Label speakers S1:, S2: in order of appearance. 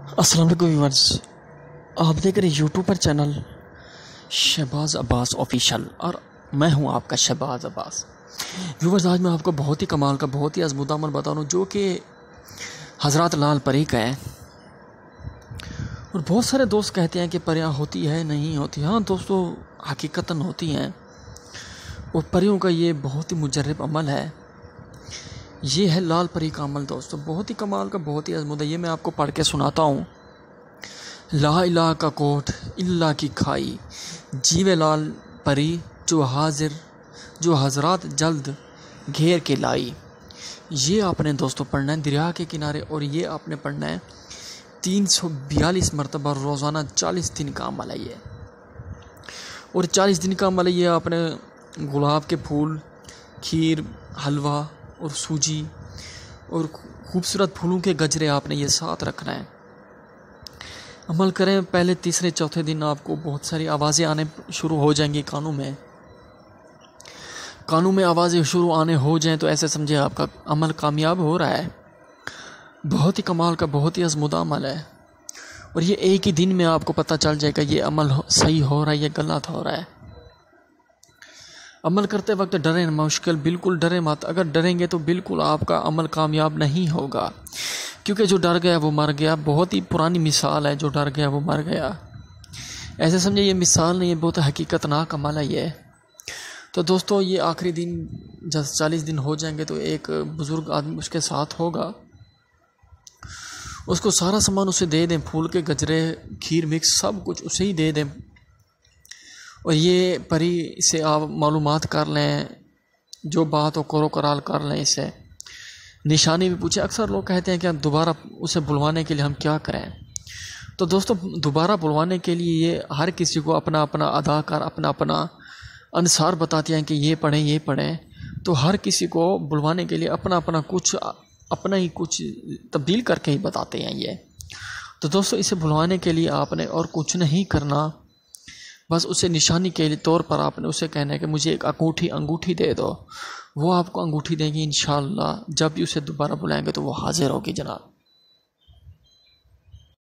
S1: अस्सलाम वालेकुम व्यूअर्स, आप देख रहे यूट्यूब पर चैनल शहबाज अब्बास ऑफिशियल और मैं हूं आपका शहबाज अब्बास। व्यूअर्स, आज मैं आपको बहुत ही कमाल का, बहुत ही अज़मुदा अमल बता रहा हूँ जो कि हज़रत लाल परी का है। और बहुत सारे दोस्त कहते हैं कि परियां होती है, नहीं होती। हाँ दोस्तों, हकीकतन होती हैं। और परियों का ये बहुत ही मुजर्रब अमल है। ये है लाल परी का अमल दोस्तों, बहुत ही कमाल का, बहुत ही अज़मुदा। ये मैं आपको पढ़ के सुनाता हूँ। ला इलाहा का कोट इल्ला की खाई, जीवे लाल परी जो हाजिर, जो हजरात जल्द घेर के लाई। ये आपने दोस्तों पढ़ना है दरिया के किनारे, और ये आपने पढ़ना है 342 मरतबा रोज़ाना। 40 दिन का अमल है ये, और 40 दिन का अमल है ये। आपने गुलाब के फूल, खीर, हलवा और सूजी और खूबसूरत फूलों के गजरे आपने ये साथ रखना है। अमल करें। पहले तीसरे चौथे दिन आपको बहुत सारी आवाज़ें आने शुरू हो जाएंगी कानों में आवाज़ें शुरू आने हो जाएं तो ऐसे समझे आपका अमल कामयाब हो रहा है। बहुत ही कमाल का, बहुत ही अज़मुदा अमल है। और ये एक ही दिन में आपको पता चल जाएगा ये अमल सही हो रहा है या गलत हो रहा है। अमल करते वक्त डरें मुश्किल, बिल्कुल डरें मत। अगर डरेंगे तो बिल्कुल आपका अमल कामयाब नहीं होगा, क्योंकि जो डर गया वो मर गया। बहुत ही पुरानी मिसाल है, जो डर गया वो मर गया। ऐसे समझे ये मिसाल नहीं है, बहुत हकीकतनाक अमल है ये। तो दोस्तों, ये आखिरी दिन जब 40 दिन हो जाएंगे तो एक बुज़ुर्ग आदमी उसके साथ होगा। उसको सारा सामान उसे दे दें, फूल के गजरे, खीर, मिक्स, सब कुछ उसे ही दे दें। और ये परी से आप मालूमात कर लें, जो बात हो करो कराल कर लें। इसे निशानी भी पूछे। अक्सर लोग कहते हैं कि दोबारा उसे बुलवाने के लिए हम क्या करें। तो दोस्तों, दोबारा बुलवाने के लिए ये हर किसी को अपना अपना अदाकार, अपना अपना अनुसार बताते हैं कि ये पढ़ें। तो हर किसी को बुलवाने के लिए अपना अपना कुछ, अपना ही कुछ तब्दील करके ही बताते हैं ये। तो दोस्तों, इसे बुलवाने के लिए आपने और कुछ नहीं करना, बस उसे निशानी के तौर पर आपने उसे कहना है कि मुझे एक अंगूठी दे दो। वो आपको अंगूठी देंगी इंशाअल्लाह। जब भी उसे दोबारा बुलाएंगे तो वो हाजिर होगी जनाब।